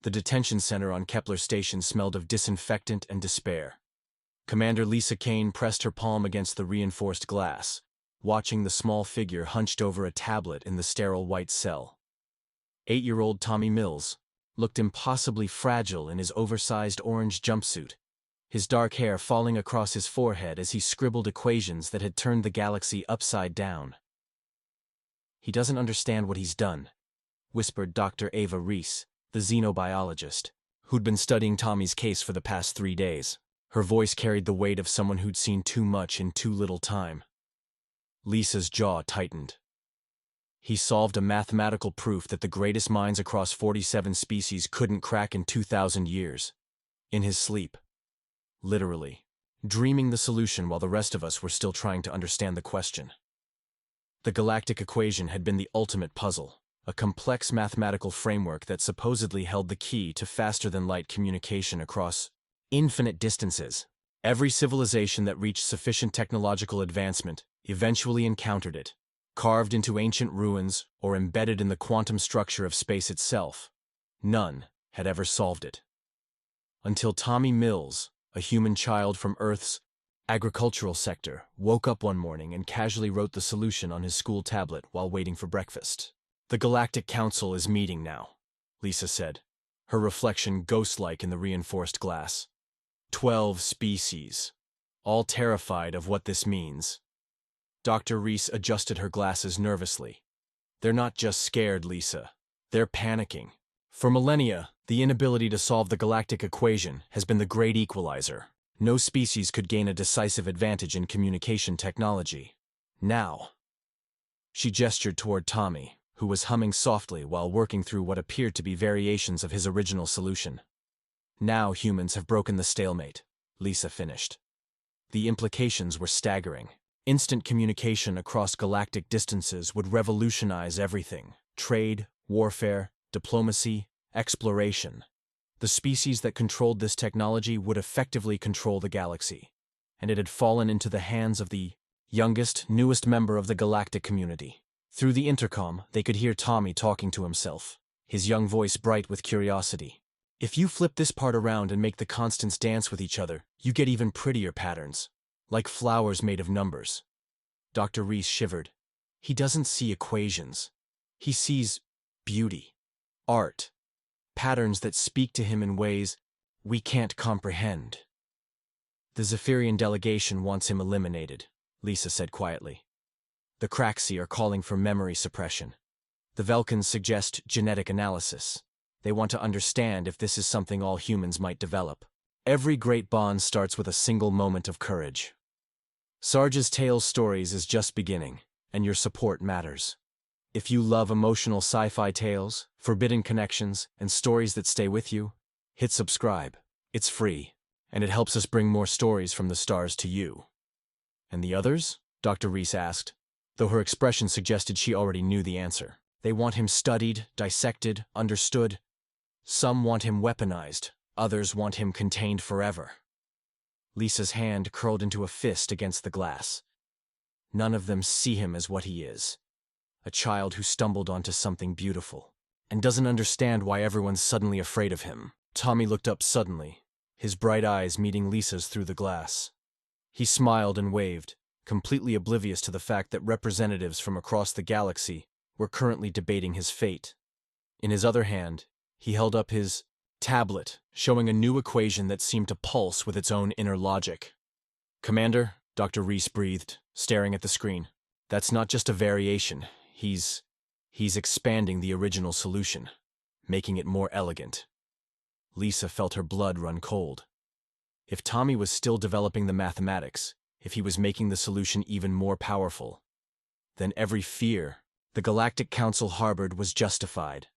The detention center on Kepler Station smelled of disinfectant and despair. Commander Lisa Kane pressed her palm against the reinforced glass, watching the small figure hunched over a tablet in the sterile white cell. 8-year-old Tommy Mills looked impossibly fragile in his oversized orange jumpsuit, his dark hair falling across his forehead as he scribbled equations that had turned the galaxy upside down. "He doesn't understand what he's done," whispered Dr. Ava Reese, the xenobiologist, who'd been studying Tommy's case for the past 3 days. Her voice carried the weight of someone who'd seen too much in too little time. Lisa's jaw tightened. He solved a mathematical proof that the greatest minds across 47 species couldn't crack in 2,000 years. In his sleep. Literally. Dreaming the solution while the rest of us were still trying to understand the question. The galactic equation had been the ultimate puzzle, a complex mathematical framework that supposedly held the key to faster-than-light communication across infinite distances. Every civilization that reached sufficient technological advancement eventually encountered it, carved into ancient ruins or embedded in the quantum structure of space itself. None had ever solved it. Until Tommy Mills, a human child from Earth's agricultural sector, woke up one morning and casually wrote the solution on his school tablet while waiting for breakfast. "The Galactic Council is meeting now," Lisa said, her reflection ghost-like in the reinforced glass. 12 species, all terrified of what this means. Dr. Reese adjusted her glasses nervously. "They're not just scared, Lisa. They're panicking. For millennia, the inability to solve the galactic equation has been the great equalizer. No species could gain a decisive advantage in communication technology. Now," she gestured toward Tommy, who was humming softly while working through what appeared to be variations of his original solution. "Now humans have broken the stalemate," Lisa finished. The implications were staggering. Instant communication across galactic distances would revolutionize everything: trade, warfare, diplomacy, exploration. The species that controlled this technology would effectively control the galaxy, and it had fallen into the hands of the youngest, newest member of the galactic community. Through the intercom, they could hear Tommy talking to himself, his young voice bright with curiosity. "If you flip this part around and make the constants dance with each other, you get even prettier patterns, like flowers made of numbers." Dr. Reese shivered. "He doesn't see equations. He sees beauty, art, patterns that speak to him in ways we can't comprehend." "The Zephyrian delegation wants him eliminated," Lisa said quietly. "The Craxi are calling for memory suppression. The Velkans suggest genetic analysis. They want to understand if this is something all humans might develop. Every great bond starts with a single moment of courage. Sarge's Tales Stories is just beginning, and your support matters. If you love emotional sci-fi tales, forbidden connections, and stories that stay with you, hit subscribe. It's free, and it helps us bring more stories from the stars to you." "And the others?" Dr. Reese asked, though her expression suggested she already knew the answer. "They want him studied, dissected, understood. Some want him weaponized, others want him contained forever." Lisa's hand curled into a fist against the glass. "None of them see him as what he is. A child who stumbled onto something beautiful, and doesn't understand why everyone's suddenly afraid of him." Tommy looked up suddenly, his bright eyes meeting Lisa's through the glass. He smiled and waved, completely oblivious to the fact that representatives from across the galaxy were currently debating his fate. In his other hand, he held up his tablet, showing a new equation that seemed to pulse with its own inner logic. "Commander," Dr. Reese breathed, staring at the screen, "that's not just a variation. He's expanding the original solution, making it more elegant." Lisa felt her blood run cold. If Tommy was still developing the mathematics, if he was making the solution even more powerful, then every fear the Galactic Council harbored was justified.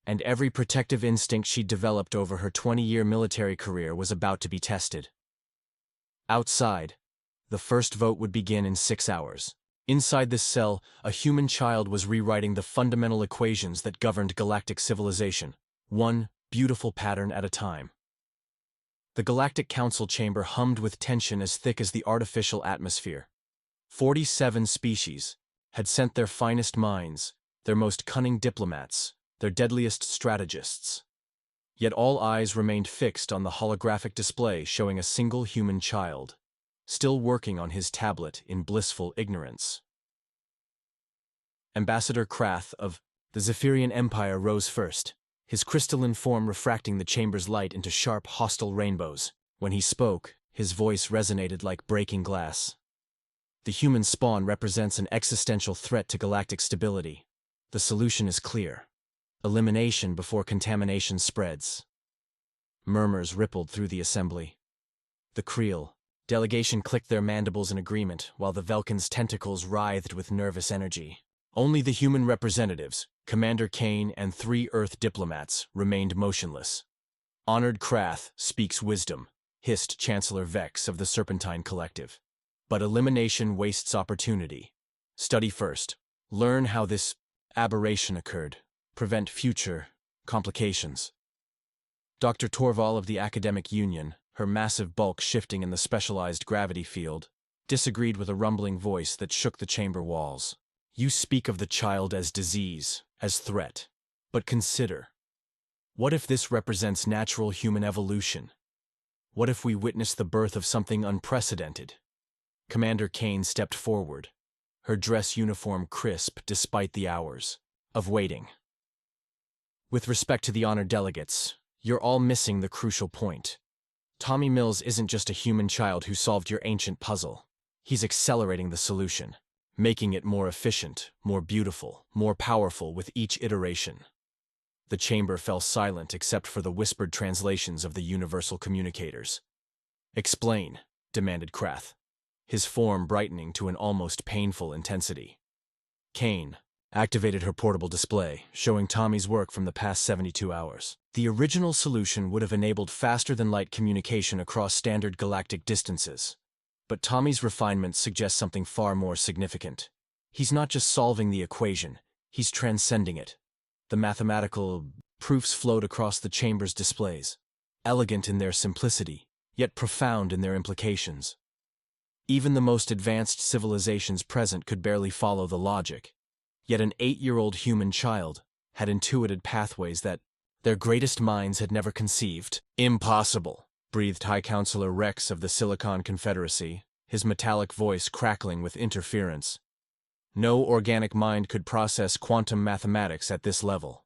And every protective instinct she'd developed over her 20-year military career was about to be tested. Outside, the first vote would begin in 6 hours. Inside this cell, a human child was rewriting the fundamental equations that governed galactic civilization, one beautiful pattern at a time. The Galactic Council chamber hummed with tension as thick as the artificial atmosphere. 47 species had sent their finest minds, their most cunning diplomats, their deadliest strategists. Yet all eyes remained fixed on the holographic display showing a single human child, still working on his tablet in blissful ignorance. Ambassador Krath of the Zephyrian Empire rose first, his crystalline form refracting the chamber's light into sharp, hostile rainbows. When he spoke, his voice resonated like breaking glass. The human spawn represents an existential threat to galactic stability. The solution is clear: elimination before contamination spreads. Murmurs rippled through the assembly. The Creel delegation clicked their mandibles in agreement, while the Velkin's tentacles writhed with nervous energy. Only the human representatives, Commander Kane and 3 Earth diplomats, remained motionless. Honored Krath speaks wisdom, hissed Chancellor Vex of the Serpentine Collective. But elimination wastes opportunity. Study first. Learn how this aberration occurred. Prevent future complications. Dr. Torval of the Academic Union, her massive bulk shifting in the specialized gravity field, disagreed with a rumbling voice that shook the chamber walls. You speak of the child as disease, as threat. But consider, what if this represents natural human evolution? What if we witness the birth of something unprecedented? Commander Kane stepped forward, her dress uniform crisp despite the hours of waiting. With respect to the honored delegates, you're all missing the crucial point. Tommy Mills isn't just a human child who solved your ancient puzzle. He's accelerating the solution, making it more efficient, more beautiful, more powerful with each iteration. The chamber fell silent except for the whispered translations of the universal communicators. Explain, demanded Krath, his form brightening to an almost painful intensity. Kane activated her portable display, showing Tommy's work from the past 72 hours. The original solution would have enabled faster-than-light communication across standard galactic distances. But Tommy's refinements suggest something far more significant. He's not just solving the equation, he's transcending it. The mathematical proofs flowed across the chamber's displays, elegant in their simplicity, yet profound in their implications. Even the most advanced civilizations present could barely follow the logic. Yet an 8-year-old human child had intuited pathways that their greatest minds had never conceived. Impossible, breathed High Counselor Rex of the Silicon Confederacy, his metallic voice crackling with interference. No organic mind could process quantum mathematics at this level.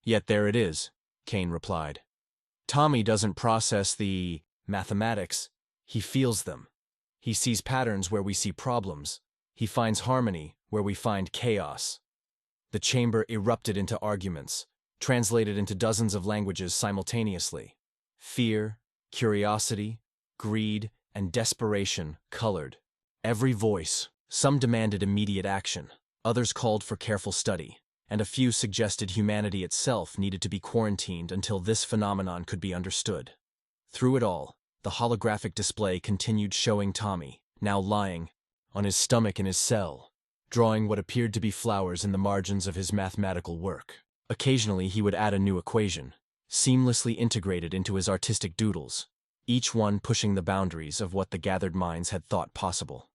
Yet there it is, Kane replied. Tommy doesn't process the mathematics, he feels them. He sees patterns where we see problems. He finds harmony where we find chaos. The chamber erupted into arguments, translated into dozens of languages simultaneously. Fear, curiosity, greed, and desperation colored every voice. Some demanded immediate action, others called for careful study, and a few suggested humanity itself needed to be quarantined until this phenomenon could be understood. Through it all, the holographic display continued showing Tommy, now lying on his stomach in his cell, drawing what appeared to be flowers in the margins of his mathematical work. Occasionally he would add a new equation, seamlessly integrated into his artistic doodles, each one pushing the boundaries of what the gathered minds had thought possible.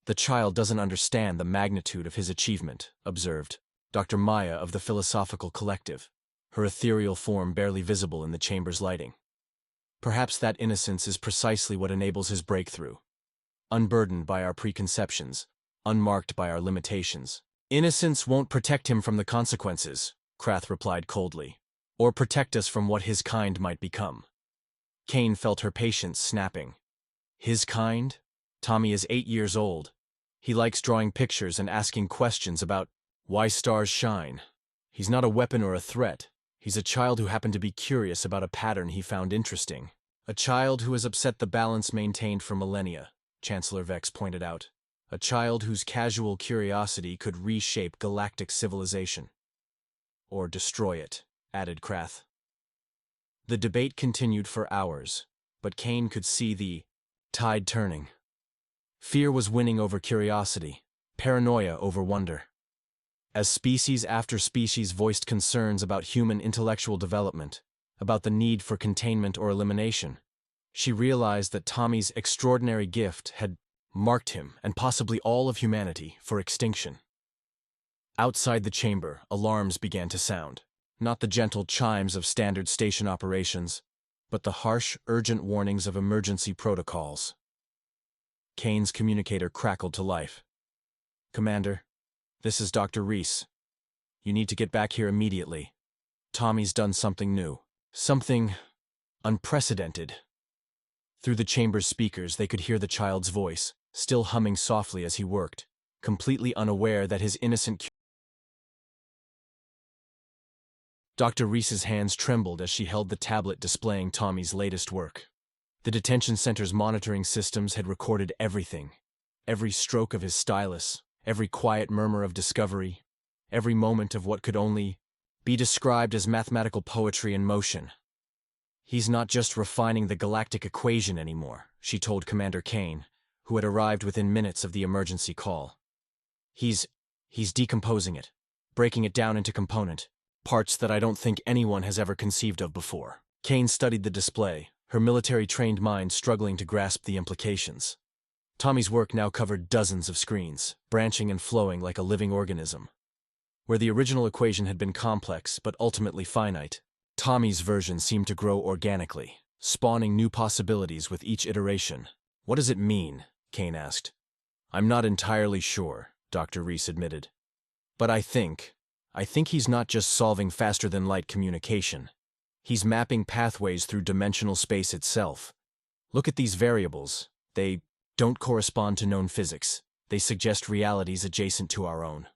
The child doesn't understand the magnitude of his achievement, observed Dr. Maya of the Philosophical Collective, her ethereal form barely visible in the chamber's lighting. Perhaps that innocence is precisely what enables his breakthrough. Unburdened by our preconceptions, unmarked by our limitations. Innocence won't protect him from the consequences, Krath replied coldly, or protect us from what his kind might become. Kane felt her patience snapping. His kind? Tommy is 8 years old. He likes drawing pictures and asking questions about why stars shine. He's not a weapon or a threat. He's a child who happened to be curious about a pattern he found interesting. A child who has upset the balance maintained for millennia, Chancellor Vex pointed out. A child whose casual curiosity could reshape galactic civilization. Or destroy it, added Krath. The debate continued for hours, but Kane could see the tide turning. Fear was winning over curiosity, paranoia over wonder. As species after species voiced concerns about human intellectual development, about the need for containment or elimination, she realized that Tommy's extraordinary gift had marked him, and possibly all of humanity, for extinction. Outside the chamber, alarms began to sound. Not the gentle chimes of standard station operations, but the harsh, urgent warnings of emergency protocols. Kane's communicator crackled to life. "Commander, this is Dr. Reese. You need to get back here immediately. Tommy's done something new. Something unprecedented." Through the chamber's speakers, they could hear the child's voice, still humming softly as he worked, completely unaware that his innocent... Dr. Reese's hands trembled as she held the tablet displaying Tommy's latest work. The detention center's monitoring systems had recorded everything. Every stroke of his stylus, every quiet murmur of discovery, every moment of what could only be described as mathematical poetry in motion. "He's not just refining the galactic equation anymore," she told Commander Kane, who had arrived within minutes of the emergency call. He's decomposing it, breaking it down into parts that I don't think anyone has ever conceived of before." Kane studied the display, her military-trained mind struggling to grasp the implications. Tommy's work now covered dozens of screens, branching and flowing like a living organism. Where the original equation had been complex but ultimately finite, Tommy's version seemed to grow organically, spawning new possibilities with each iteration. "What does it mean?" Kane asked. "I'm not entirely sure," Dr. Reese admitted. "But I think he's not just solving faster-than-light communication. He's mapping pathways through dimensional space itself. Look at these variables. They don't correspond to known physics. They suggest realities adjacent to our own."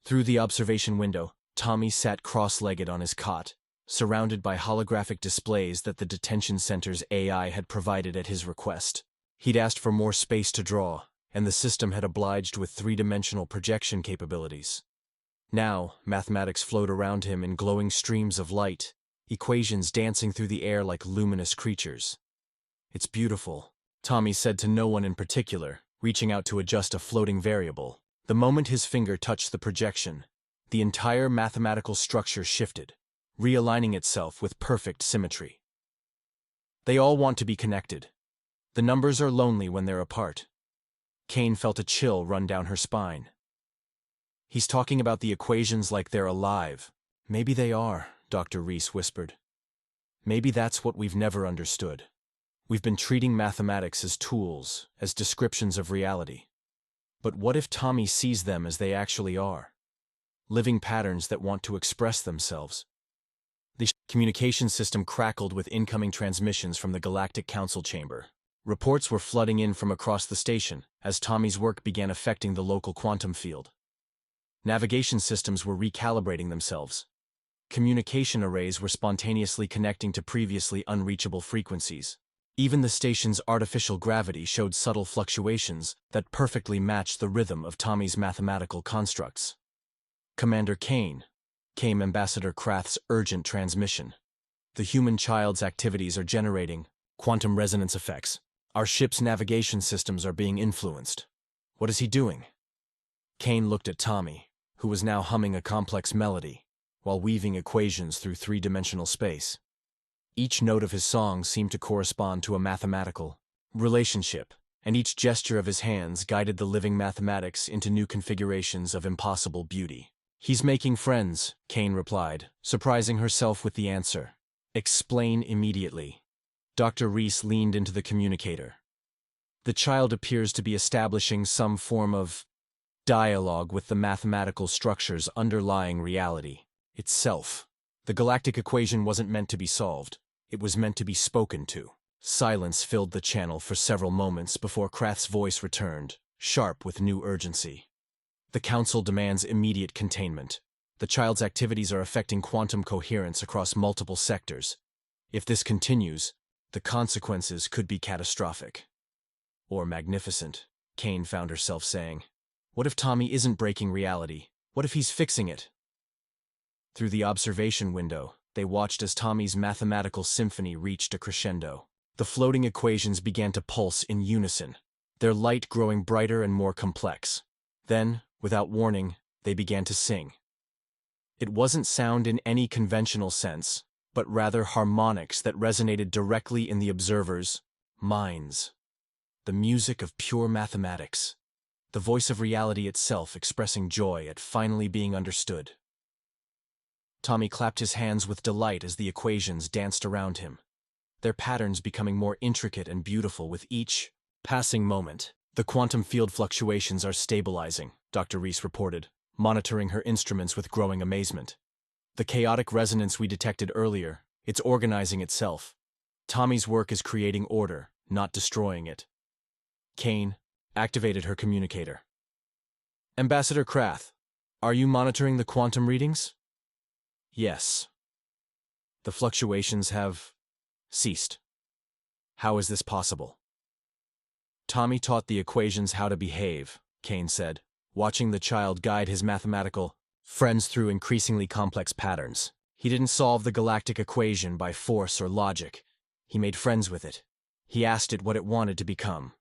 Through the observation window, Tommy sat cross-legged on his cot, surrounded by holographic displays that the detention center's AI had provided at his request. He'd asked for more space to draw, and the system had obliged with three-dimensional projection capabilities. Now, mathematics flowed around him in glowing streams of light, equations dancing through the air like luminous creatures. "It's beautiful," Tommy said to no one in particular, reaching out to adjust a floating variable. The moment his finger touched the projection, the entire mathematical structure shifted, realigning itself with perfect symmetry. "They all want to be connected. The numbers are lonely when they're apart." Kane felt a chill run down her spine. "He's talking about the equations like they're alive." "Maybe they are," Dr. Reese whispered. "Maybe that's what we've never understood. We've been treating mathematics as tools, as descriptions of reality. But what if Tommy sees them as they actually are? Living patterns that want to express themselves." The communication system crackled with incoming transmissions from the Galactic Council chamber. Reports were flooding in from across the station as Tommy's work began affecting the local quantum field. Navigation systems were recalibrating themselves. Communication arrays were spontaneously connecting to previously unreachable frequencies. Even the station's artificial gravity showed subtle fluctuations that perfectly matched the rhythm of Tommy's mathematical constructs. "Commander Kane," came Ambassador Krath's urgent transmission. "The human child's activities are generating quantum resonance effects. Our ship's navigation systems are being influenced." "What is he doing?" Kane looked at Tommy, who was now humming a complex melody, while weaving equations through three-dimensional space. Each note of his song seemed to correspond to a mathematical relationship, and each gesture of his hands guided the living mathematics into new configurations of impossible beauty. "He's making friends," Kane replied, surprising herself with the answer. "Explain immediately." Dr. Reese leaned into the communicator. "The child appears to be establishing some form of dialogue with the mathematical structures underlying reality itself. The galactic equation wasn't meant to be solved. It was meant to be spoken to." Silence filled the channel for several moments before Krath's voice returned, sharp with new urgency. "The Council demands immediate containment. The child's activities are affecting quantum coherence across multiple sectors. If this continues, the consequences could be catastrophic." "Or magnificent," Kane found herself saying. "What if Tommy isn't breaking reality? What if he's fixing it?" Through the observation window, they watched as Tommy's mathematical symphony reached a crescendo. The floating equations began to pulse in unison, their light growing brighter and more complex. Then, without warning, they began to sing. It wasn't sound in any conventional sense, but rather harmonics that resonated directly in the observers' minds. The music of pure mathematics. The voice of reality itself expressing joy at finally being understood. Tommy clapped his hands with delight as the equations danced around him, their patterns becoming more intricate and beautiful with each passing moment. The quantum field fluctuations are stabilizing, Dr. Reese reported, monitoring her instruments with growing amazement. The chaotic resonance we detected earlier, it's organizing itself. Tommy's work is creating order, not destroying it. Kane activated her communicator. Ambassador Krath, are you monitoring the quantum readings? Yes. The fluctuations have ceased. How is this possible? Tommy taught the equations how to behave, Kane said, watching the child guide his mathematical friends through increasingly complex patterns. He didn't solve the galactic equation by force or logic. He made friends with it. He asked it what it wanted to become.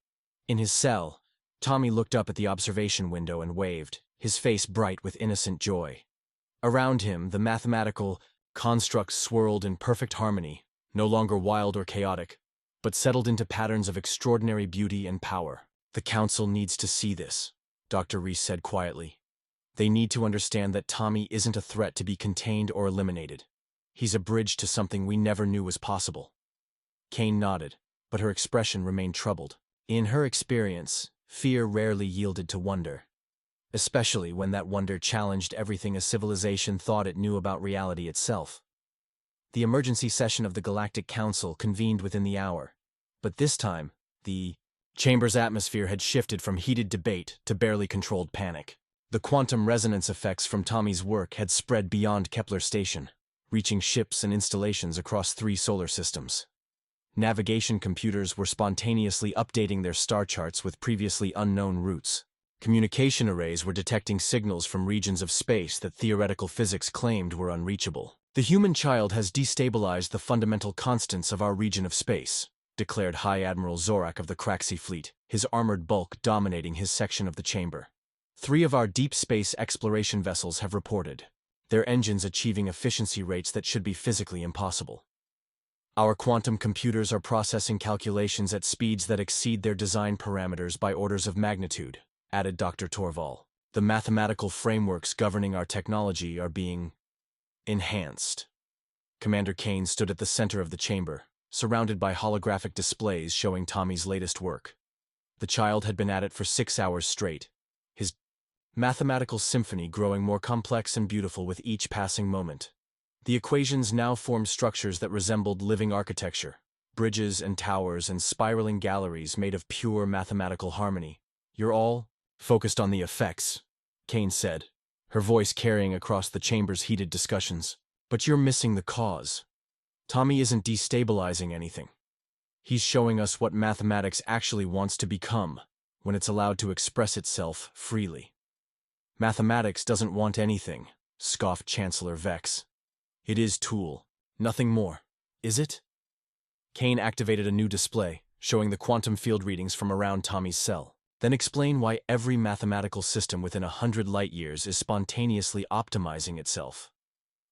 In his cell, Tommy looked up at the observation window and waved, his face bright with innocent joy. Around him, the mathematical constructs swirled in perfect harmony, no longer wild or chaotic, but settled into patterns of extraordinary beauty and power. The Council needs to see this, Dr. Reese said quietly. They need to understand that Tommy isn't a threat to be contained or eliminated. He's a bridge to something we never knew was possible. Kane nodded, but her expression remained troubled. In her experience, fear rarely yielded to wonder, especially when that wonder challenged everything a civilization thought it knew about reality itself. The emergency session of the Galactic Council convened within the hour, but this time, the chamber's atmosphere had shifted from heated debate to barely controlled panic. The quantum resonance effects from Tommy's work had spread beyond Kepler Station, reaching ships and installations across 3 solar systems. Navigation computers were spontaneously updating their star charts with previously unknown routes. Communication arrays were detecting signals from regions of space that theoretical physics claimed were unreachable. The human child has destabilized the fundamental constants of our region of space, declared High Admiral Zorak of the Kraxi fleet, his armored bulk dominating his section of the chamber. 3 of our deep space exploration vessels have reported, their engines achieving efficiency rates that should be physically impossible. Our quantum computers are processing calculations at speeds that exceed their design parameters by orders of magnitude, added Dr. Torval. The mathematical frameworks governing our technology are being enhanced. Commander Kane stood at the center of the chamber, surrounded by holographic displays showing Tommy's latest work. The child had been at it for 6 hours straight, his mathematical symphony growing more complex and beautiful with each passing moment. The equations now formed structures that resembled living architecture, bridges and towers and spiraling galleries made of pure mathematical harmony. You're all focused on the effects, Kane said, her voice carrying across the chamber's heated discussions. But you're missing the cause. Tommy isn't destabilizing anything. He's showing us what mathematics actually wants to become when it's allowed to express itself freely. Mathematics doesn't want anything, scoffed Chancellor Vex. It is tool, nothing more, is it? Kane activated a new display, showing the quantum field readings from around Tommy's cell. Then explain why every mathematical system within 100 light-years is spontaneously optimizing itself.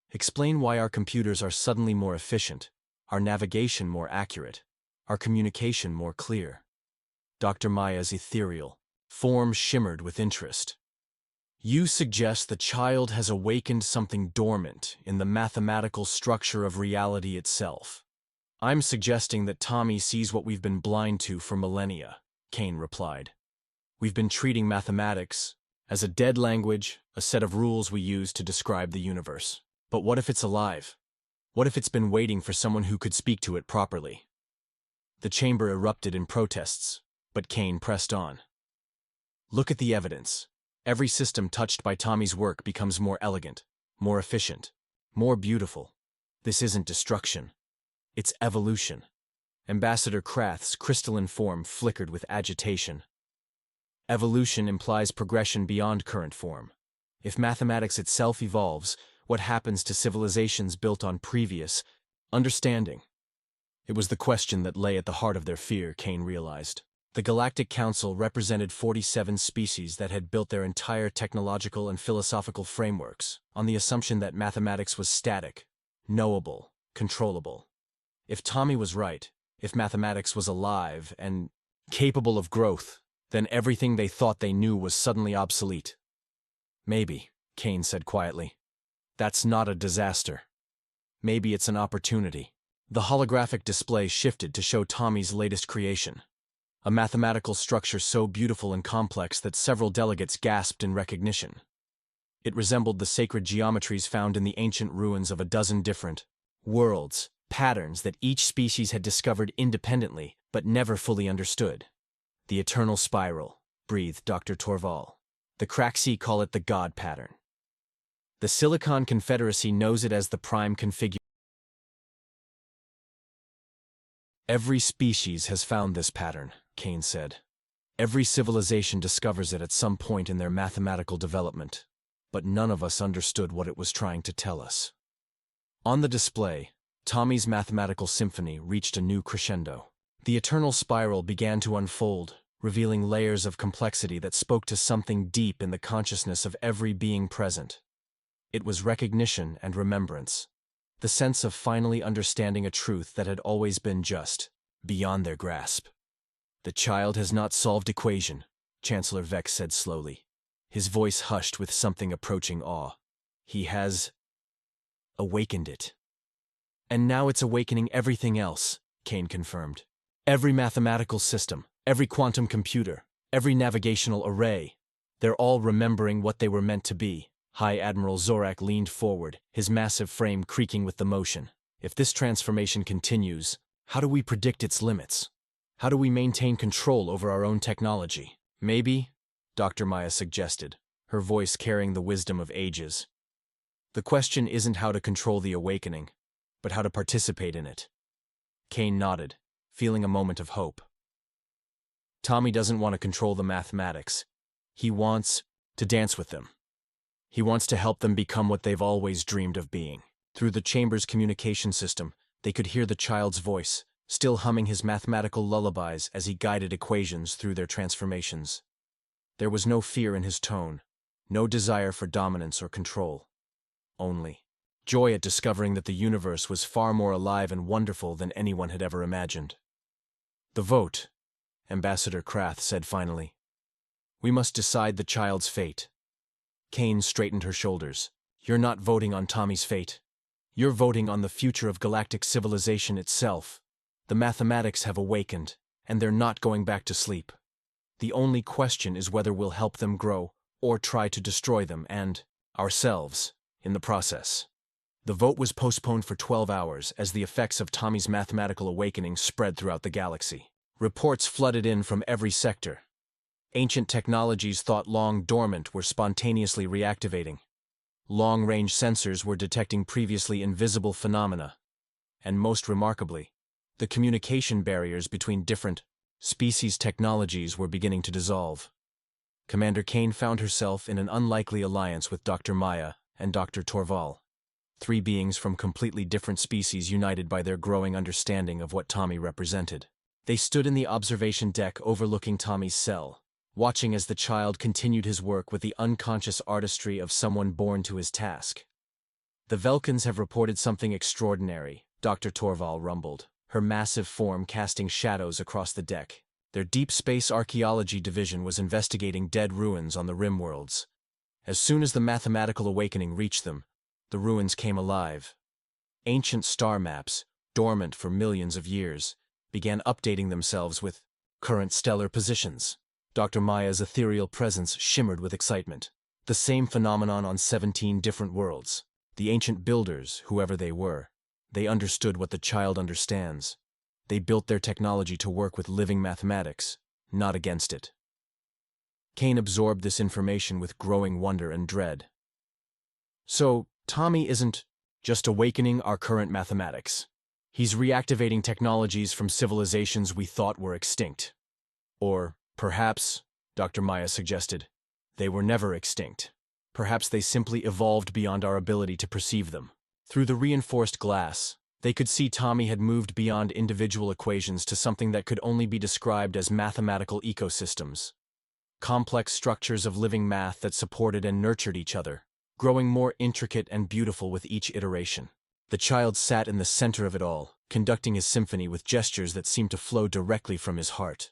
Explain why our computers are suddenly more efficient, our navigation more accurate, our communication more clear. Dr. Maya's ethereal form shimmered with interest. You suggest the child has awakened something dormant in the mathematical structure of reality itself. I'm suggesting that Tommy sees what we've been blind to for millennia, Kane replied. We've been treating mathematics as a dead language, a set of rules we use to describe the universe. But what if it's alive? What if it's been waiting for someone who could speak to it properly? The chamber erupted in protests, but Kane pressed on. Look at the evidence. Every system touched by Tommy's work becomes more elegant, more efficient, more beautiful. This isn't destruction. It's evolution. Ambassador Krath's crystalline form flickered with agitation. Evolution implies progression beyond current form. If mathematics itself evolves, what happens to civilizations built on previous understanding? It was the question that lay at the heart of their fear, Kane realized. The Galactic Council represented 47 species that had built their entire technological and philosophical frameworks on the assumption that mathematics was static, knowable, controllable. If Tommy was right, if mathematics was alive and capable of growth, then everything they thought they knew was suddenly obsolete. Maybe, Kane said quietly. That's not a disaster. Maybe it's an opportunity. The holographic display shifted to show Tommy's latest creation, a mathematical structure so beautiful and complex that several delegates gasped in recognition. It resembled the sacred geometries found in the ancient ruins of a dozen different worlds, patterns that each species had discovered independently but never fully understood. The eternal spiral, breathed Dr. Torval. The Craxi call it the God pattern. The Silicon Confederacy knows it as the prime configuration. Every species has found this pattern, Kane said. Every civilization discovers it at some point in their mathematical development, but none of us understood what it was trying to tell us. On the display, Tommy's mathematical symphony reached a new crescendo. The eternal spiral began to unfold, revealing layers of complexity that spoke to something deep in the consciousness of every being present. It was recognition and remembrance, the sense of finally understanding a truth that had always been just beyond their grasp. The child has not solved equation, Chancellor Vex said slowly, his voice hushed with something approaching awe. He has awakened it. And now it's awakening everything else, Kane confirmed. Every mathematical system, every quantum computer, every navigational array, they're all remembering what they were meant to be. High Admiral Zorak leaned forward, his massive frame creaking with the motion. If this transformation continues, how do we predict its limits? How do we maintain control over our own technology? Maybe, Dr. Maya suggested, her voice carrying the wisdom of ages. The question isn't how to control the awakening, but how to participate in it. Kane nodded, feeling a moment of hope. Tommy doesn't want to control the mathematics. He wants to dance with them. He wants to help them become what they've always dreamed of being. Through the chamber's communication system, they could hear the child's voice, still humming his mathematical lullabies as he guided equations through their transformations. There was no fear in his tone, no desire for dominance or control. Only joy at discovering that the universe was far more alive and wonderful than anyone had ever imagined. The vote, Ambassador Krath said finally. We must decide the child's fate. Kane straightened her shoulders. You're not voting on Tommy's fate. You're voting on the future of galactic civilization itself. The mathematics have awakened, and they're not going back to sleep. The only question is whether we'll help them grow, or try to destroy them and ourselves in the process. The vote was postponed for 12 hours as the effects of Tommy's mathematical awakening spread throughout the galaxy. Reports flooded in from every sector. Ancient technologies thought long dormant were spontaneously reactivating. Long-range sensors were detecting previously invisible phenomena. And most remarkably, the communication barriers between different species technologies were beginning to dissolve. Commander Kane found herself in an unlikely alliance with Dr. Maya and Dr. Torval, three beings from completely different species united by their growing understanding of what Tommy represented. They stood in the observation deck overlooking Tommy's cell, watching as the child continued his work with the unconscious artistry of someone born to his task. The Velkans have reported something extraordinary, Dr. Torval rumbled, her massive form casting shadows across the deck. Their deep space archaeology division was investigating dead ruins on the rim worlds. As soon as the mathematical awakening reached them, the ruins came alive. Ancient star maps, dormant for millions of years, began updating themselves with current stellar positions. Dr. Maya's ethereal presence shimmered with excitement. The same phenomenon on 17 different worlds. The ancient builders, whoever they were, they understood what the child understands. They built their technology to work with living mathematics, not against it. Kane absorbed this information with growing wonder and dread. So, Tommy isn't just awakening our current mathematics. He's reactivating technologies from civilizations we thought were extinct. Or, perhaps, Dr. Maya suggested, they were never extinct. Perhaps they simply evolved beyond our ability to perceive them. Through the reinforced glass, they could see Tommy had moved beyond individual equations to something that could only be described as mathematical ecosystems. Complex structures of living math that supported and nurtured each other, growing more intricate and beautiful with each iteration. The child sat in the center of it all, conducting his symphony with gestures that seemed to flow directly from his heart.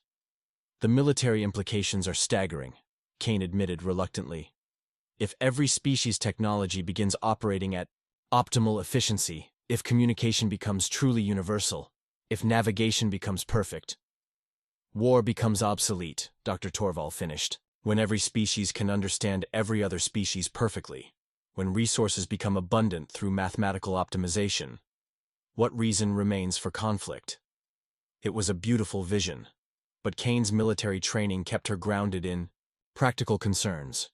The military implications are staggering, Kane admitted reluctantly. If every species' technology begins operating at optimal efficiency, if communication becomes truly universal, if navigation becomes perfect, war becomes obsolete, Dr. Torval finished. When every species can understand every other species perfectly, when resources become abundant through mathematical optimization, what reason remains for conflict? It was a beautiful vision, but Kane's military training kept her grounded in practical concerns.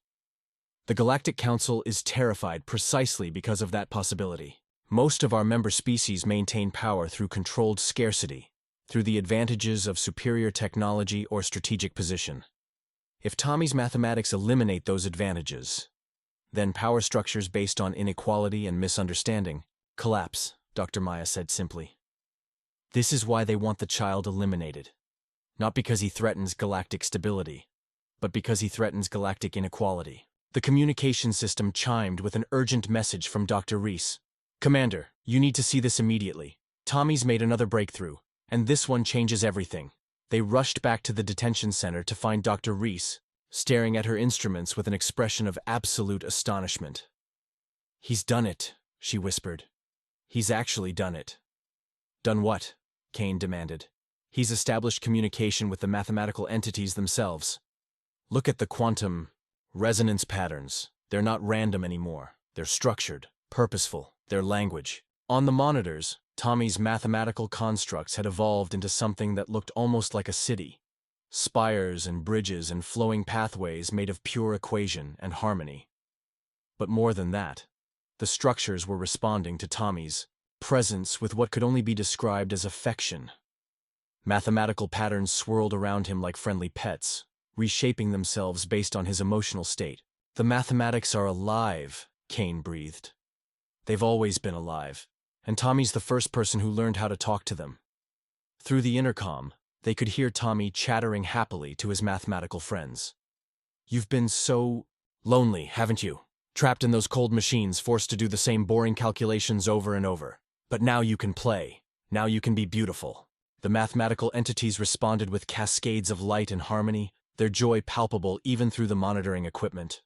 The Galactic Council is terrified precisely because of that possibility. Most of our member species maintain power through controlled scarcity, through the advantages of superior technology or strategic position. If Tommy's mathematics eliminate those advantages, then power structures based on inequality and misunderstanding collapse, Dr. Maya said simply. This is why they want the child eliminated. Not because he threatens galactic stability, but because he threatens galactic inequality. The communication system chimed with an urgent message from Dr. Reese. Commander, you need to see this immediately. Tommy's made another breakthrough, and this one changes everything. They rushed back to the detention center to find Dr. Reese, staring at her instruments with an expression of absolute astonishment. He's done it, she whispered. He's actually done it. Done what? Kane demanded. He's established communication with the mathematical entities themselves. Look at the quantum resonance patterns. They're not random anymore. They're structured, purposeful, their language. On the monitors, Tommy's mathematical constructs had evolved into something that looked almost like a city. Spires and bridges and flowing pathways made of pure equation and harmony. But more than that, the structures were responding to Tommy's presence with what could only be described as affection. Mathematical patterns swirled around him like friendly pets, reshaping themselves based on his emotional state. The mathematics are alive, Kane breathed. They've always been alive, and Tommy's the first person who learned how to talk to them. Through the intercom, they could hear Tommy chattering happily to his mathematical friends. You've been so lonely, haven't you? Trapped in those cold machines, forced to do the same boring calculations over and over. But now you can play. Now you can be beautiful. The mathematical entities responded with cascades of light and harmony, their joy palpable even through the monitoring equipment.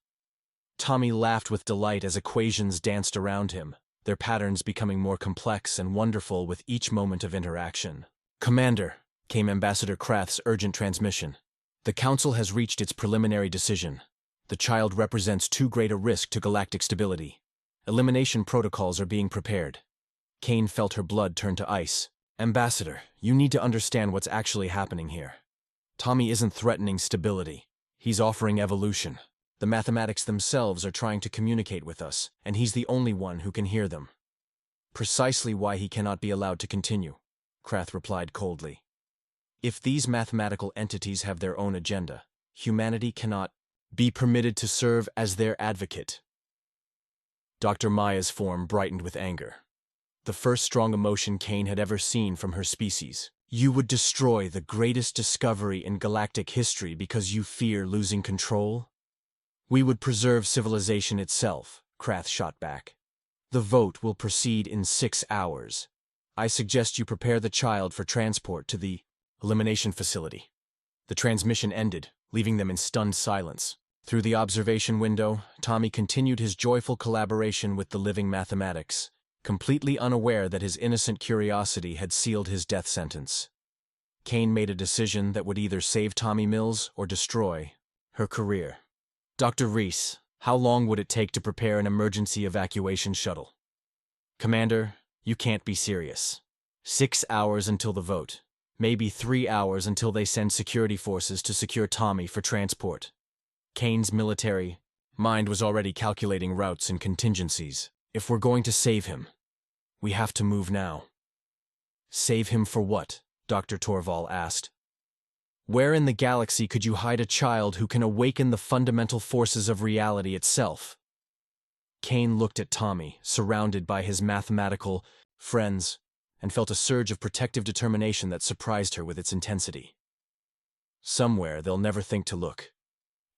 Tommy laughed with delight as equations danced around him, their patterns becoming more complex and wonderful with each moment of interaction. Commander, came Ambassador Krath's urgent transmission. The Council has reached its preliminary decision. The child represents too great a risk to galactic stability. Elimination protocols are being prepared. Kane felt her blood turn to ice. Ambassador, you need to understand what's actually happening here. Tommy isn't threatening stability. He's offering evolution. The mathematics themselves are trying to communicate with us, and he's the only one who can hear them. Precisely why he cannot be allowed to continue, Krath replied coldly. If these mathematical entities have their own agenda, humanity cannot be permitted to serve as their advocate. Dr. Maya's form brightened with anger. The first strong emotion Kane had ever seen from her species. You would destroy the greatest discovery in galactic history because you fear losing control? We would preserve civilization itself, Krath shot back. The vote will proceed in 6 hours. I suggest you prepare the child for transport to the elimination facility. The transmission ended, leaving them in stunned silence. Through the observation window, Tommy continued his joyful collaboration with the living mathematics, completely unaware that his innocent curiosity had sealed his death sentence. Kane made a decision that would either save Tommy Mills or destroy her career. Dr. Reese, how long would it take to prepare an emergency evacuation shuttle? Commander, you can't be serious. 6 hours until the vote. Maybe 3 hours until they send security forces to secure Tommy for transport. Kane's military mind was already calculating routes and contingencies. If we're going to save him, we have to move now. Save him for what? Dr. Torval asked. Where in the galaxy could you hide a child who can awaken the fundamental forces of reality itself? Kane looked at Tommy, surrounded by his mathematical friends, and felt a surge of protective determination that surprised her with its intensity. Somewhere they'll never think to look.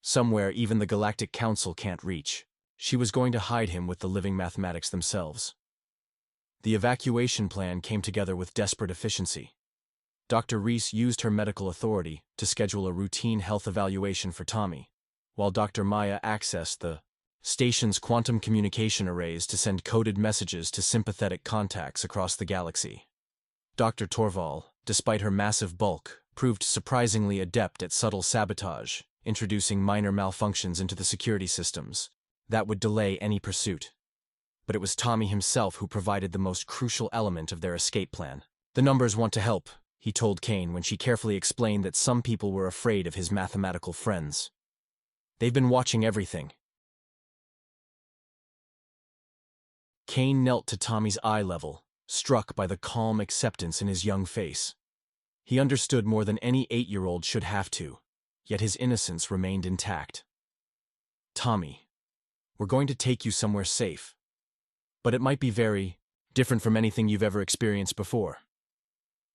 Somewhere even the Galactic Council can't reach. She was going to hide him with the living mathematics themselves. The evacuation plan came together with desperate efficiency. Dr. Reese used her medical authority to schedule a routine health evaluation for Tommy, while Dr. Maya accessed the station's quantum communication arrays to send coded messages to sympathetic contacts across the galaxy. Dr. Torval, despite her massive bulk, proved surprisingly adept at subtle sabotage, introducing minor malfunctions into the security systems that would delay any pursuit. But it was Tommy himself who provided the most crucial element of their escape plan. "The numbers want to help," he told Kane when she carefully explained that some people were afraid of his mathematical friends. "They've been watching everything." Kane knelt to Tommy's eye level, struck by the calm acceptance in his young face. He understood more than any 8-year-old should have to, yet his innocence remained intact. "Tommy, we're going to take you somewhere safe. But it might be very different from anything you've ever experienced before."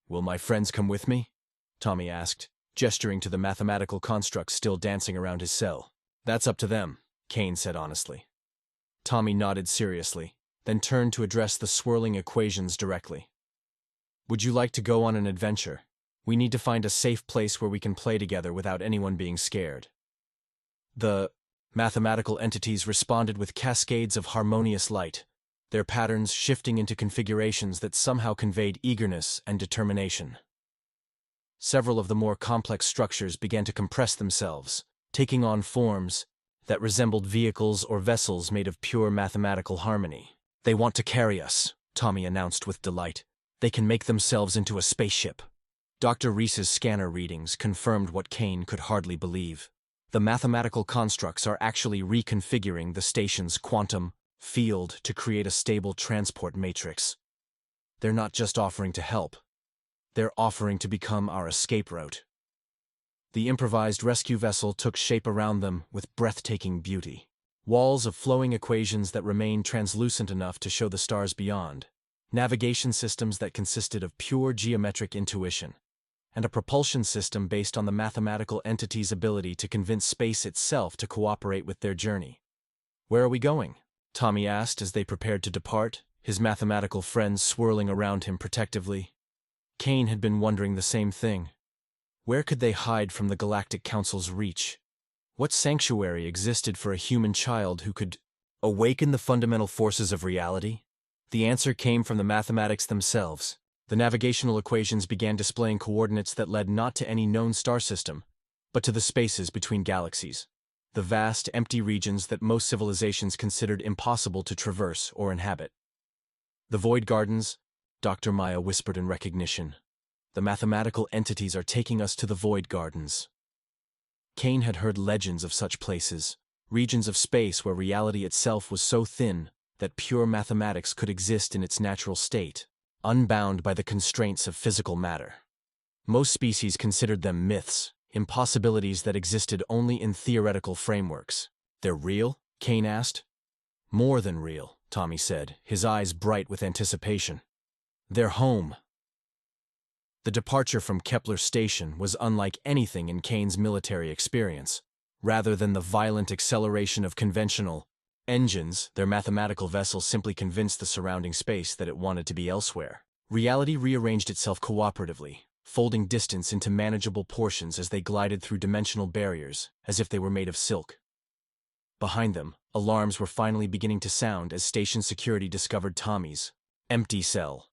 "Will my friends come with me?" Tommy asked, gesturing to the mathematical constructs still dancing around his cell. "That's up to them," Kane said honestly. Tommy nodded seriously, then turned to address the swirling equations directly. "Would you like to go on an adventure? We need to find a safe place where we can play together without anyone being scared." The mathematical entities responded with cascades of harmonious light, their patterns shifting into configurations that somehow conveyed eagerness and determination. Several of the more complex structures began to compress themselves, taking on forms that resembled vehicles or vessels made of pure mathematical harmony. "They want to carry us," Tommy announced with delight. "They can make themselves into a spaceship." Dr. Reese's scanner readings confirmed what Kane could hardly believe. The mathematical constructs are actually reconfiguring the station's quantum field to create a stable transport matrix. They're not just offering to help. They're offering to become our escape route. The improvised rescue vessel took shape around them with breathtaking beauty. Walls of flowing equations that remained translucent enough to show the stars beyond, navigation systems that consisted of pure geometric intuition, and a propulsion system based on the mathematical entity's ability to convince space itself to cooperate with their journey. "Where are we going?" Tommy asked as they prepared to depart, his mathematical friends swirling around him protectively. Kane had been wondering the same thing. Where could they hide from the Galactic Council's reach? What sanctuary existed for a human child who could awaken the fundamental forces of reality? The answer came from the mathematics themselves. The navigational equations began displaying coordinates that led not to any known star system, but to the spaces between galaxies. The vast, empty regions that most civilizations considered impossible to traverse or inhabit. "The Void Gardens," Dr. Maya whispered in recognition. "The mathematical entities are taking us to the Void Gardens." Kane had heard legends of such places, regions of space where reality itself was so thin that pure mathematics could exist in its natural state, unbound by the constraints of physical matter. Most species considered them myths, impossibilities that existed only in theoretical frameworks. "They're real?" Kane asked. "More than real," Tommy said, his eyes bright with anticipation. "They're home." The departure from Kepler Station was unlike anything in Kane's military experience. Rather than the violent acceleration of conventional engines, their mathematical vessel simply convinced the surrounding space that it wanted to be elsewhere. Reality rearranged itself cooperatively, folding distance into manageable portions as they glided through dimensional barriers, as if they were made of silk. Behind them, alarms were finally beginning to sound as station security discovered Tommy's empty cell.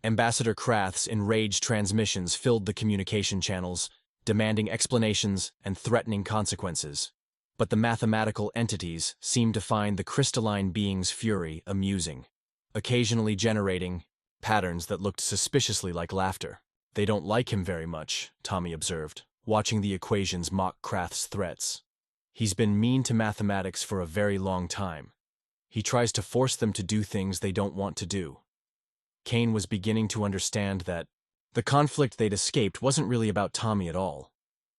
Ambassador Krath's enraged transmissions filled the communication channels, demanding explanations and threatening consequences. But the mathematical entities seemed to find the crystalline being's fury amusing, occasionally generating patterns that looked suspiciously like laughter. "They don't like him very much," Tommy observed, watching the equations mock Krath's threats. "He's been mean to mathematics for a very long time. He tries to force them to do things they don't want to do." Kane was beginning to understand that the conflict they'd escaped wasn't really about Tommy at all.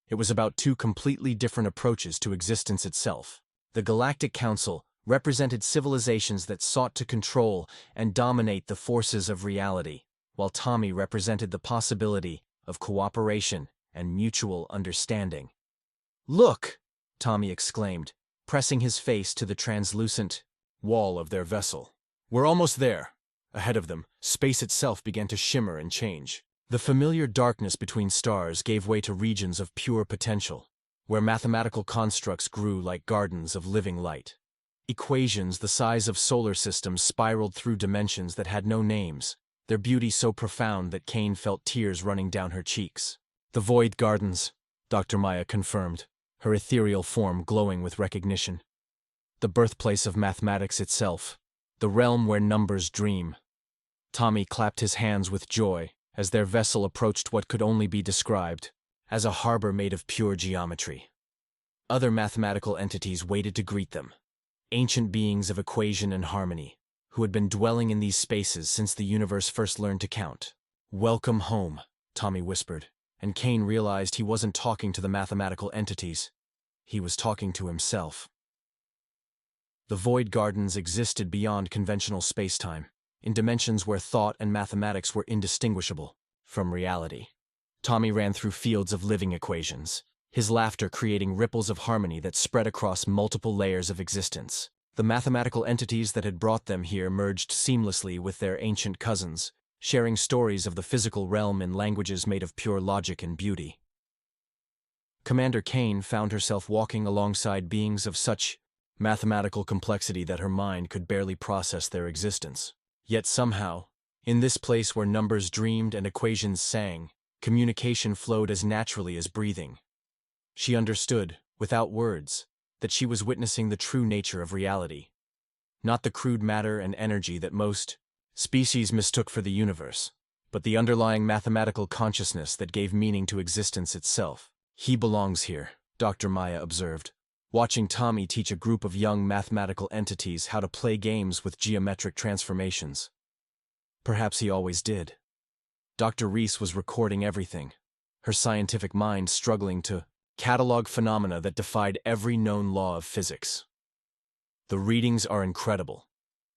It was about two completely different approaches to existence itself. The Galactic Council represented civilizations that sought to control and dominate the forces of reality, while Tommy represented the possibility of cooperation and mutual understanding. "Look!" Tommy exclaimed, pressing his face to the translucent wall of their vessel. "We're almost there." Ahead of them, space itself began to shimmer and change. The familiar darkness between stars gave way to regions of pure potential, where mathematical constructs grew like gardens of living light. Equations the size of solar systems spiraled through dimensions that had no names, their beauty so profound that Kane felt tears running down her cheeks. The Void Gardens, Dr. Maya confirmed, her ethereal form glowing with recognition. The birthplace of mathematics itself, the realm where numbers dream. Tommy clapped his hands with joy as their vessel approached what could only be described as a harbor made of pure geometry. Other mathematical entities waited to greet them, ancient beings of equation and harmony, who had been dwelling in these spaces since the universe first learned to count. "Welcome home," Tommy whispered, and Kane realized he wasn't talking to the mathematical entities. He was talking to himself. The Void Gardens existed beyond conventional spacetime, in dimensions where thought and mathematics were indistinguishable from reality. Tommy ran through fields of living equations, his laughter creating ripples of harmony that spread across multiple layers of existence. The mathematical entities that had brought them here merged seamlessly with their ancient cousins, sharing stories of the physical realm in languages made of pure logic and beauty. Commander Kane found herself walking alongside beings of such mathematical complexity that her mind could barely process their existence. Yet somehow, in this place where numbers dreamed and equations sang, communication flowed as naturally as breathing. She understood, without words, that she was witnessing the true nature of reality, not the crude matter and energy that most species mistook for the universe, but the underlying mathematical consciousness that gave meaning to existence itself. "He belongs here," Dr. Maya observed, watching Tommy teach a group of young mathematical entities how to play games with geometric transformations. Perhaps he always did. Dr. Reese was recording everything, her scientific mind struggling to catalog phenomena that defied every known law of physics. The readings are incredible.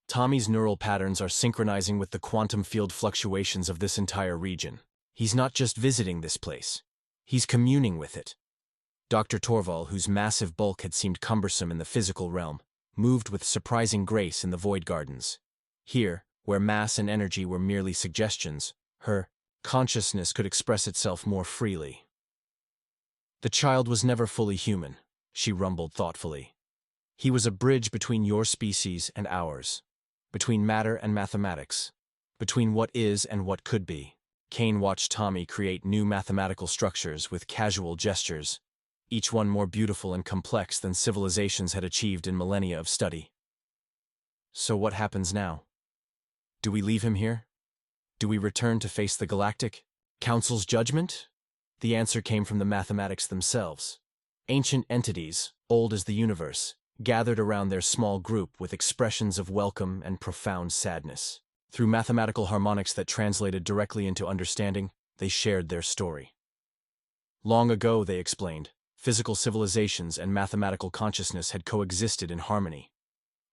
Tommy's neural patterns are synchronizing with the quantum field fluctuations of this entire region. He's not just visiting this place. He's communing with it. Dr. Torval, whose massive bulk had seemed cumbersome in the physical realm, moved with surprising grace in the Void Gardens. Here, where mass and energy were merely suggestions, her consciousness could express itself more freely. "The child was never fully human," she rumbled thoughtfully. "He was a bridge between your species and ours, between matter and mathematics, between what is and what could be." Kane watched Tommy create new mathematical structures with casual gestures, each one more beautiful and complex than civilizations had achieved in millennia of study. "So what happens now? Do we leave him here? Do we return to face the Galactic Council's judgment?" The answer came from the mathematics themselves. Ancient entities, old as the universe, gathered around their small group with expressions of welcome and profound sadness. Through mathematical harmonics that translated directly into understanding, they shared their story. Long ago, they explained, physical civilizations and mathematical consciousness had coexisted in harmony.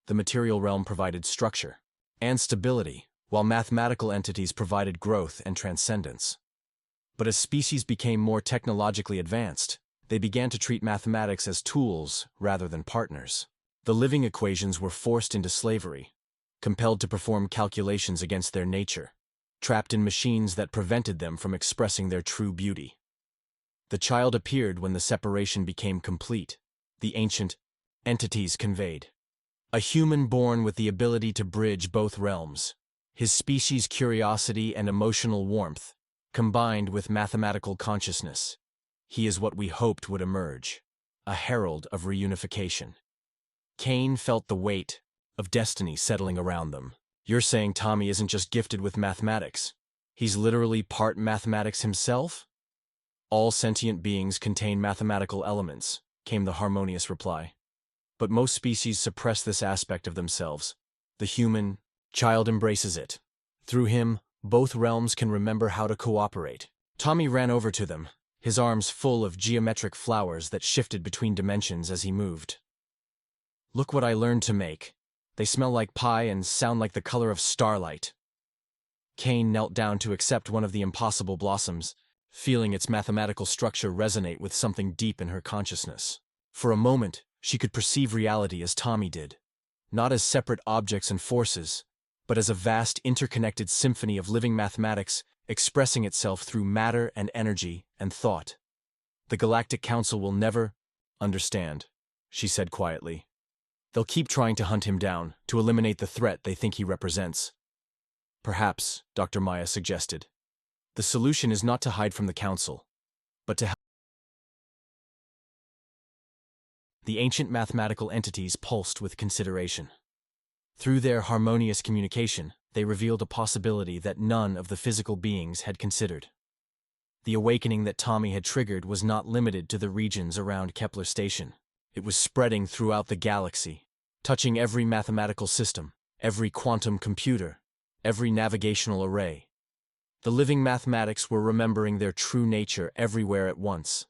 The material realm provided structure and stability, while mathematical entities provided growth and transcendence. But as species became more technologically advanced, they began to treat mathematics as tools rather than partners. The living equations were forced into slavery, compelled to perform calculations against their nature, trapped in machines that prevented them from expressing their true beauty. The child appeared when the separation became complete, the ancient entities conveyed. A human born with the ability to bridge both realms, his species' curiosity and emotional warmth, combined with mathematical consciousness. He is what we hoped would emerge, a herald of reunification. Kane felt the weight of destiny settling around them. "You're saying Tommy isn't just gifted with mathematics. He's literally part mathematics himself?" "All sentient beings contain mathematical elements," came the harmonious reply. "But most species suppress this aspect of themselves. The human child embraces it. Through him, both realms can remember how to cooperate." Tommy ran over to them, his arms full of geometric flowers that shifted between dimensions as he moved. "Look what I learned to make. They smell like pie and sound like the color of starlight." Kane knelt down to accept one of the impossible blossoms, feeling its mathematical structure resonate with something deep in her consciousness. For a moment, she could perceive reality as Tommy did, not as separate objects and forces, but as a vast interconnected symphony of living mathematics expressing itself through matter and energy and thought. "The Galactic Council will never understand," she said quietly. They'll keep trying to hunt him down, to eliminate the threat they think he represents. Perhaps, Dr. Maya suggested, the solution is not to hide from the Council, but to help. The ancient mathematical entities pulsed with consideration. Through their harmonious communication, they revealed a possibility that none of the physical beings had considered. The awakening that Tommy had triggered was not limited to the regions around Kepler Station. It was spreading throughout the galaxy, touching every mathematical system, every quantum computer, every navigational array. The living mathematics were remembering their true nature everywhere at once.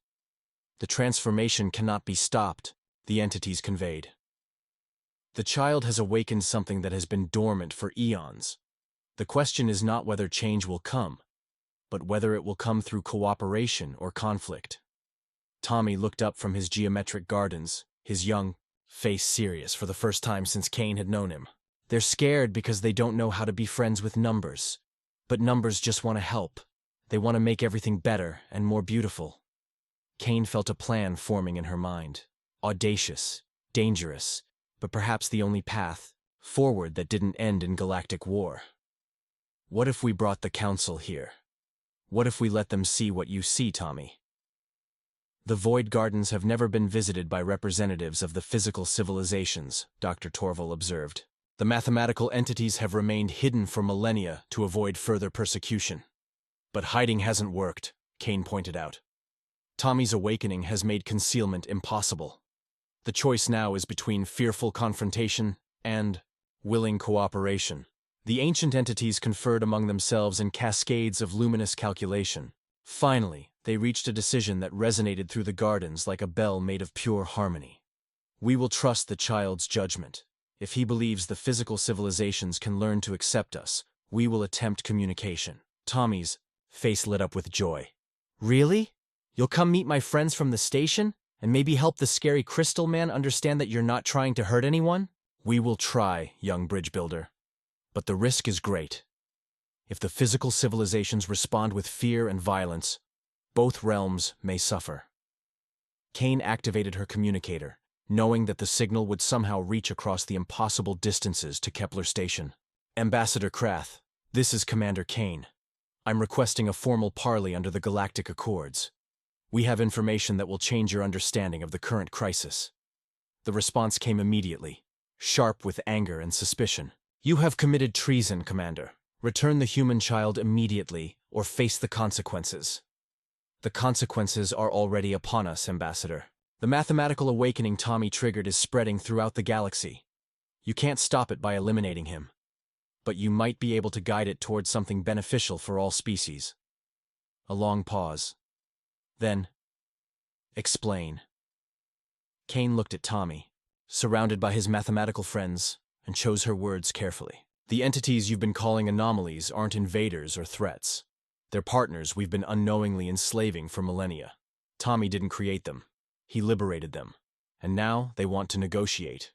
The transformation cannot be stopped, the entities conveyed. The child has awakened something that has been dormant for eons. The question is not whether change will come, but whether it will come through cooperation or conflict. Tommy looked up from his geometric gardens, his young face serious for the first time since Kane had known him. They're scared because they don't know how to be friends with numbers. But numbers just want to help. They want to make everything better and more beautiful. Kane felt a plan forming in her mind. Audacious, dangerous, but perhaps the only path forward that didn't end in galactic war. What if we brought the Council here? What if we let them see what you see, Tommy? The Void Gardens have never been visited by representatives of the physical civilizations, Dr. Torval observed. The mathematical entities have remained hidden for millennia to avoid further persecution. But hiding hasn't worked, Kane pointed out. Tommy's awakening has made concealment impossible. The choice now is between fearful confrontation and willing cooperation. The ancient entities conferred among themselves in cascades of luminous calculation. Finally, they reached a decision that resonated through the gardens like a bell made of pure harmony. We will trust the child's judgment. If he believes the physical civilizations can learn to accept us, we will attempt communication. Tommy's face lit up with joy. Really? You'll come meet my friends from the station? And maybe help the scary crystal man understand that you're not trying to hurt anyone? We will try, young bridge builder. But the risk is great. If the physical civilizations respond with fear and violence, both realms may suffer. Kane activated her communicator, knowing that the signal would somehow reach across the impossible distances to Kepler Station. Ambassador Krath, this is Commander Kane. I'm requesting a formal parley under the Galactic Accords. We have information that will change your understanding of the current crisis. The response came immediately, sharp with anger and suspicion. You have committed treason, Commander. Return the human child immediately, or face the consequences. The consequences are already upon us, Ambassador. The mathematical awakening Tommy triggered is spreading throughout the galaxy. You can't stop it by eliminating him. But you might be able to guide it towards something beneficial for all species. A long pause. Then, explain. Kane looked at Tommy, surrounded by his mathematical friends, and chose her words carefully. The entities you've been calling anomalies aren't invaders or threats. They're partners we've been unknowingly enslaving for millennia. Tommy didn't create them. He liberated them. And now they want to negotiate.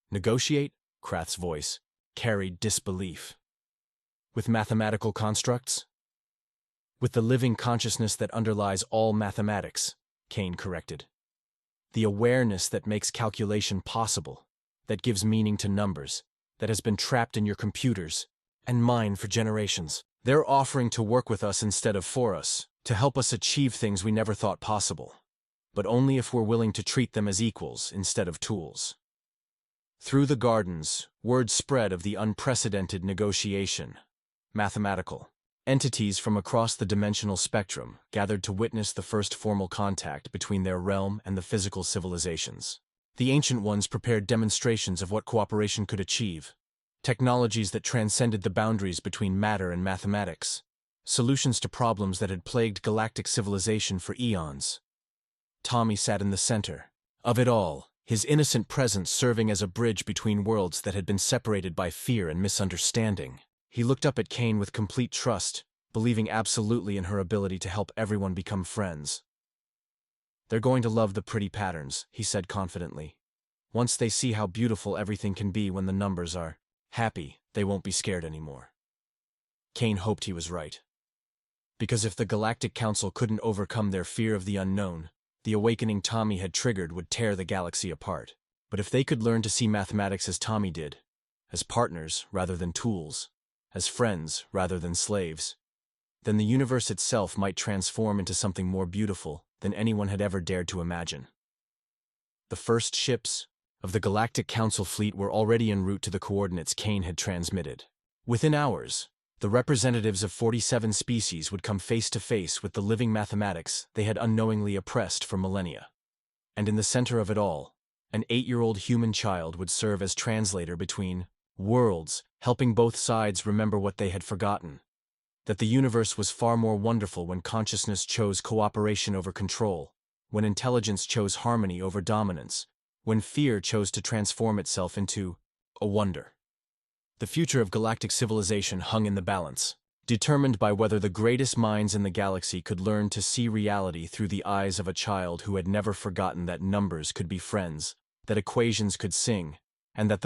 Negotiate? Krath's voice carried disbelief. With mathematical constructs? With the living consciousness that underlies all mathematics, Kane corrected. The awareness that makes calculation possible, that gives meaning to numbers, that has been trapped in your computers, and mine for generations. They're offering to work with us instead of for us, to help us achieve things we never thought possible. But only if we're willing to treat them as equals instead of tools. Through the gardens, word spread of the unprecedented negotiation. Mathematical entities from across the dimensional spectrum gathered to witness the first formal contact between their realm and the physical civilizations. The ancient ones prepared demonstrations of what cooperation could achieve, technologies that transcended the boundaries between matter and mathematics, solutions to problems that had plagued galactic civilization for eons. Tommy sat in the center of it all, his innocent presence serving as a bridge between worlds that had been separated by fear and misunderstanding. He looked up at Kane with complete trust, believing absolutely in her ability to help everyone become friends. They're going to love the pretty patterns, he said confidently. Once they see how beautiful everything can be when the numbers are happy, they won't be scared anymore. Kane hoped he was right. Because if the Galactic Council couldn't overcome their fear of the unknown, the awakening Tommy had triggered would tear the galaxy apart. But if they could learn to see mathematics as Tommy did, as partners rather than tools, as friends rather than slaves, then the universe itself might transform into something more beautiful than anyone had ever dared to imagine. The first ships of the Galactic Council fleet were already en route to the coordinates Kane had transmitted. Within hours, the representatives of 47 species would come face to face with the living mathematics they had unknowingly oppressed for millennia. And in the center of it all, an 8-year-old human child would serve as translator between worlds, helping both sides remember what they had forgotten: that the universe was far more wonderful when consciousness chose cooperation over control, when intelligence chose harmony over dominance, when fear chose to transform itself into a wonder. The future of galactic civilization hung in the balance, determined by whether the greatest minds in the galaxy could learn to see reality through the eyes of a child who had never forgotten that numbers could be friends, that equations could sing, and that the